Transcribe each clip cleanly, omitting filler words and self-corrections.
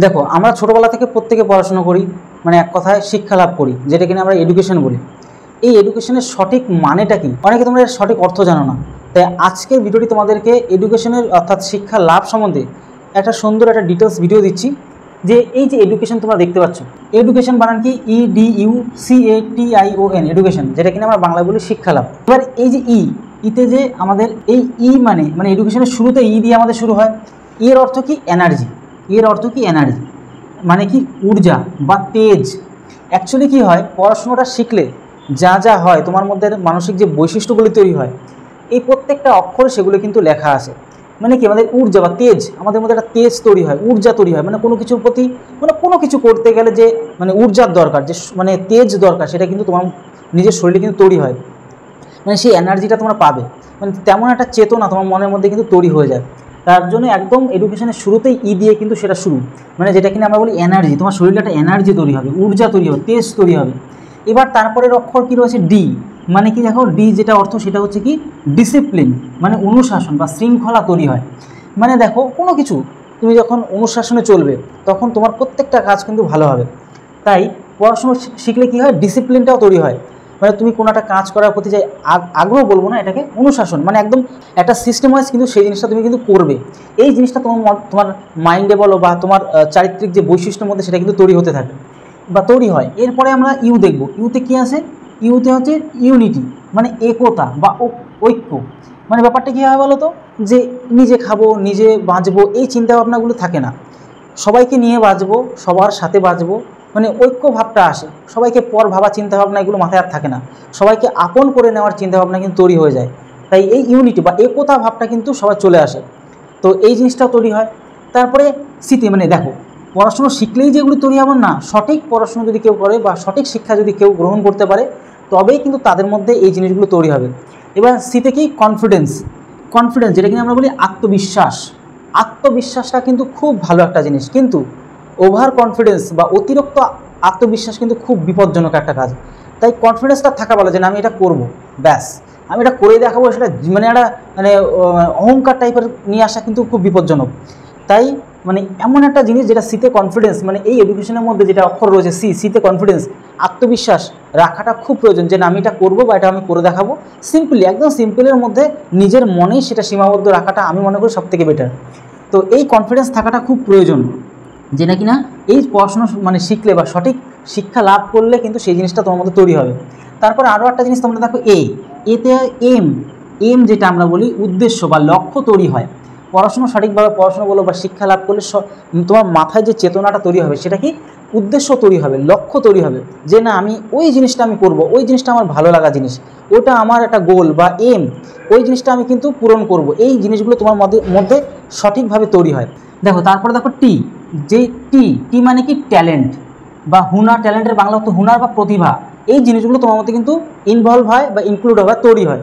দেখো, আমরা ছোটোবেলা থেকে প্রত্যেকে পড়াশোনা করি, মানে এক কথায় শিক্ষা লাভ করি, যেটা কিনা আমরা এডুকেশন বলি। এই এডুকেশনের সঠিক মানেটা কি, অনেকে তোমরা এর সঠিক অর্থ জানো না। তাই আজকের ভিডিওটি তোমাদেরকে এডুকেশনের অর্থাৎ শিক্ষা লাভ সম্বন্ধে একটা সুন্দর একটা ডিটেলস ভিডিও দিচ্ছি। যে এই যে এডুকেশন তোমরা দেখতে পাচ্ছ, এডুকেশন বানান কি EDUCATION, এডুকেশন, যেটা কিনা আমরা বাংলায় বলি শিক্ষা লাভ। এবার এই যে ইতে যে আমাদের এই মানে এডুকেশনের শুরুতে দিয়ে আমাদের শুরু হয়। এর অর্থ কি? এনার্জি। এর অর্থ কি? এনার্জি মানে কি? ঊর্জা বা তেজ। অ্যাকচুয়ালি কি হয়, পড়াশোনাটা শিখলে যা যা হয় তোমার মধ্যে মানসিক যে বৈশিষ্ট্যগুলি তৈরি হয়, এই প্রত্যেকটা অক্ষরে সেগুলো কিন্তু লেখা আছে। মানে কি, আমাদের ঊর্জা বা তেজ, আমাদের মধ্যে একটা তেজ তৈরি হয়, ঊর্জা তৈরি হয়। মানে কোনো কিছুর প্রতি, মানে কোনো কিছু করতে গেলে যে মানে ঊর্জার দরকার, যে মানে তেজ দরকার, সেটা কিন্তু তোমার নিজের শরীরে কিন্তু তৈরি হয়। মানে সেই এনার্জিটা তোমরা পাবে, মানে তেমন একটা চেতনা তোমার মনের মধ্যে কিন্তু তৈরি হয়ে যায়। তার জন্য একদম এডুকেশনের শুরুতেই দিয়ে কিন্তু সেটা শুরু, মানে যেটা কিনা আমরা বলি এনার্জি। তোমার শরীরে একটা এনার্জি তৈরি হবে, ঊর্জা তৈরি হবে, তেজ তৈরি হবে। এবার তারপরের অক্ষর কী রয়েছে? ডি। মানে কি দেখো, ডি যেটা অর্থ সেটা হচ্ছে কি? ডিসিপ্লিন, মানে অনুশাসন বা শৃঙ্খলা তৈরি হয়। মানে দেখো, কোনো কিছু তুমি যখন অনুশাসনে চলবে তখন তোমার প্রত্যেকটা কাজ কিন্তু ভালো হবে। তাই পড়াশুনো শিখলে কী হয়? ডিসিপ্লিনটাও তৈরি হয়। মানে তুমি কোনো একটা কাজ করার প্রতি যে আগ্রহ বলবো না, এটাকে অনুশাসন, মানে একদম একটা সিস্টেম ওয়াইজ কিন্তু সেই জিনিসটা তুমি কিন্তু করবে। এই জিনিসটা তোমার মাইন্ডে বলো বা তোমার চারিত্রিক যে বৈশিষ্ট্যের মধ্যে সেটা কিন্তু তৈরি হতে থাকে বা তৈরি হয়। এরপরে আমরা ইউ দেখব। ইউতে কী আছে? ইউতে হচ্ছে ইউনিটি, মানে একতা বা ঐক্য। মানে ব্যাপারটা কী হয় বলো তো, যে নিজে খাবো নিজে বাঁচবো এই চিন্তাভাবনাগুলো থাকে না, সবাইকে নিয়ে বাঁচবো, সবার সাথে বাঁচবো, মানে ঐক্য ভাবটা আসে। সবাইকে পর ভাবা চিন্তাভাবনা এগুলো মাথায় আর থাকে না, সবাইকে আপন করে নেওয়ার চিন্তাভাবনা কিন্তু তৈরি হয়ে যায়। তাই এই ইউনিটি বা একতা ভাবটা কিন্তু সবাই চলে আসে। তো এই জিনিসটাও তৈরি হয়। তারপরে স্মৃতি, মানে দেখো, পড়াশুনো শিখলেই যেগুলো তৈরি হবে না, সঠিক পড়াশুনো যদি কেউ করে বা সঠিক শিক্ষা যদি কেউ গ্রহণ করতে পারে, তবেই কিন্তু তাদের মধ্যে এই জিনিসগুলো তৈরি হবে। এবার স্মৃতি কি? কনফিডেন্স। কনফিডেন্স যেটা কিনা আমরা বলি আত্মবিশ্বাস। আত্মবিশ্বাসটা কিন্তু খুব ভালো একটা জিনিস, কিন্তু ওভার কনফিডেন্স বা অতিরিক্ত আত্মবিশ্বাস কিন্তু খুব বিপজ্জনক একটা কাজ। তাই কনফিডেন্সটা থাকা ভালো, যে না আমি এটা করবো, ব্যাস আমি এটা করে দেখাবো, সেটা মানে একটা মানে অহংকার টাইপের নিয়ে আসা কিন্তু খুব বিপজ্জনক। তাই মানে এমন একটা জিনিস যেটা সিতে কনফিডেন্স, মানে এই এডুকেশনের মধ্যে যেটা অক্ষর রয়েছে সিতে কনফিডেন্স, আত্মবিশ্বাস রাখাটা খুব প্রয়োজন, যে না আমি এটা করবো বা এটা আমি করে দেখাবো। সিম্পলি, একদম সিম্পলের মধ্যে নিজের মনেই সেটা সীমাবদ্ধ রাখাটা আমি মনে করি সবথেকে বেটার। তো এই কনফিডেন্স থাকাটা খুব প্রয়োজন, যে নাকি না এই পড়াশোনা মানে শিখলে বা সঠিক শিক্ষা লাভ করলে কিন্তু সেই জিনিসটা তোমার মধ্যে তৈরি হবে। তারপরে আরও একটা জিনিস তোমরা দেখো, এতে এম যেটা আমরা বলি উদ্দেশ্য বা লক্ষ্য তৈরি হয়। পড়াশোনা সঠিকভাবে পড়াশোনা বলো বা শিক্ষা লাভ করলে তোমার মাথায় যে চেতনাটা তৈরি হবে সেটা কি? উদ্দেশ্য তৈরি হবে, লক্ষ্য তৈরি হবে, যে না আমি ওই জিনিসটা আমি করব, ওই জিনিসটা আমার ভালো লাগা জিনিস, ওটা আমার একটা গোল বা এম, ওই জিনিসটা আমি কিন্তু পূরণ করব। এই জিনিসগুলো তোমার মধ্যে সঠিকভাবে তৈরি হয়। দেখো, তারপরে দেখো যে টি মানে কি? ট্যালেন্ট বা হুনার। ট্যালেন্টের বাংলা অর্থ হুনার বা প্রতিভা। এই জিনিসগুলো তোমার মধ্যে কিন্তু ইনভলভ হয় বা ইনক্লুড হয় বা তৈরি হয়।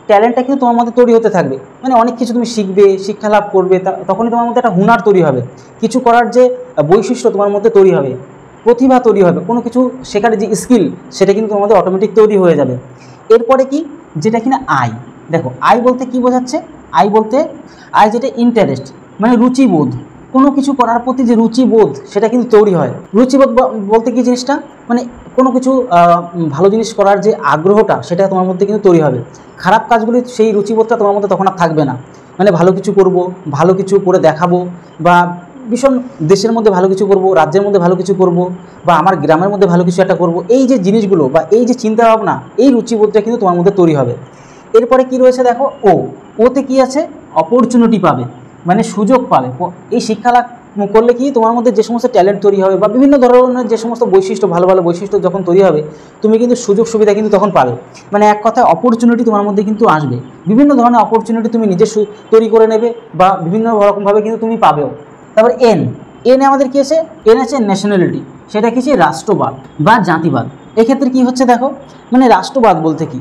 ট্যালেন্টটা কিন্তু তোমার মধ্যে তৈরি হতে থাকবে, মানে অনেক কিছু তুমি শিখবে, শিক্ষা লাভ করবে, তখনই তোমার মধ্যে একটা হুনার তৈরি হবে, কিছু করার যে বৈশিষ্ট্য তোমার মধ্যে তৈরি হবে, প্রতিভা তৈরি হবে, কোনো কিছু শেখার যে স্কিল সেটা কিন্তু তোমার মধ্যে অটোমেটিক তৈরি হয়ে যাবে। এরপরে কি? যেটা কিনা আই। দেখো, আই বলতে কি বোঝাচ্ছে? আই যেটা ইন্টারেস্ট, মানে রুচিবোধ, কোনো কিছু করার প্রতি যে রুচিবোধ সেটা কিন্তু তৈরি হয়। রুচিবোধ বলতে কি জিনিসটা, মানে কোনো কিছু ভালো জিনিস করার যে আগ্রহটা সেটা তোমার মধ্যে কিন্তু তৈরি হবে। খারাপ কাজগুলি সেই রুচিবোধটা তোমার মধ্যে তখন আর থাকবে না, মানে ভালো কিছু করব, ভালো কিছু করে দেখাবো, বা ভীষণ দেশের মধ্যে ভালো কিছু করব, রাজ্যের মধ্যে ভালো কিছু করব, বা আমার গ্রামের মধ্যে ভালো কিছু একটা করব। এই যে জিনিসগুলো বা এই যে চিন্তাভাবনা, এই রুচিবোধটা কিন্তু তোমার মধ্যে তৈরি হবে। এরপরে কি রয়েছে দেখো, ওতে কি আছে? অপরচুনিটি পাবে, মানে সুযোগ পাবে। এই শিক্ষা লাভ করলে কি তোমার মধ্যে যে সমস্ত ট্যালেন্ট তৈরি হবে বা বিভিন্ন ধরনের যে সমস্ত বৈশিষ্ট্য, ভালো ভালো বৈশিষ্ট্য যখন তৈরি হবে, তুমি কিন্তু সুযোগ সুবিধা কিন্তু তখন পাবে। মানে এক কথায় অপরচুনিটি তোমার মধ্যে কিন্তু আসবে, বিভিন্ন ধরনের অপরচুনিটি তুমি নিজে তৈরি করে নেবে বা বিভিন্ন রকমভাবে কিন্তু তুমি পাবেও। তারপর এনে আমাদের কী আছে? এন আছে ন্যাশনালিটি, সেটা কি? রাষ্ট্রবাদ বা জাতিবাদ। এক্ষেত্রে কি হচ্ছে দেখো, মানে রাষ্ট্রবাদ বলতে কি?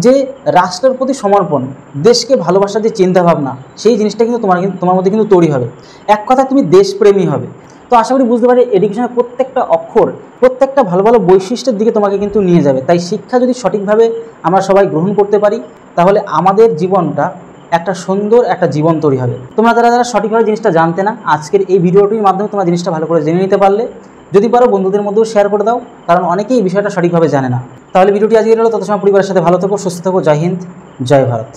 যে রাষ্ট্রের প্রতি সমর্পণ, দেশকে ভালোবাসার যে চিন্তাভাবনা, সেই জিনিসটা কিন্তু তোমার মধ্যে কিন্তু তৈরি হবে। এক কথায় তুমি দেশপ্রেমী হবে। তো আশা করি বুঝতে পারি এডুকেশনের প্রত্যেকটা অক্ষর, প্রত্যেকটা ভালো ভালো বৈশিষ্ট্যের দিকে তোমাকে কিন্তু নিয়ে যাবে। তাই শিক্ষা যদি সঠিকভাবে আমরা সবাই গ্রহণ করতে পারি, তাহলে আমাদের জীবনটা একটা সুন্দর একটা জীবন তৈরি হবে। তোমরা যারা সঠিকভাবে জিনিসটা জানতে না, আজকের এই ভিডিওটির মাধ্যমে তোমরা জিনিসটা ভালো করে জেনে নিতে পারলে। যদি পারো বন্ধুদের মধ্যেও শেয়ার করে দাও, কারণ অনেকেই এই বিষয়টা সঠিকভাবে জানে না। তাহলে ভিডিওটি আজকে হলো, তত সময় পরিবারের সাথে ভালো থেকো, সুস্থ থেকো। জয় হিন্দ, জয় ভারত।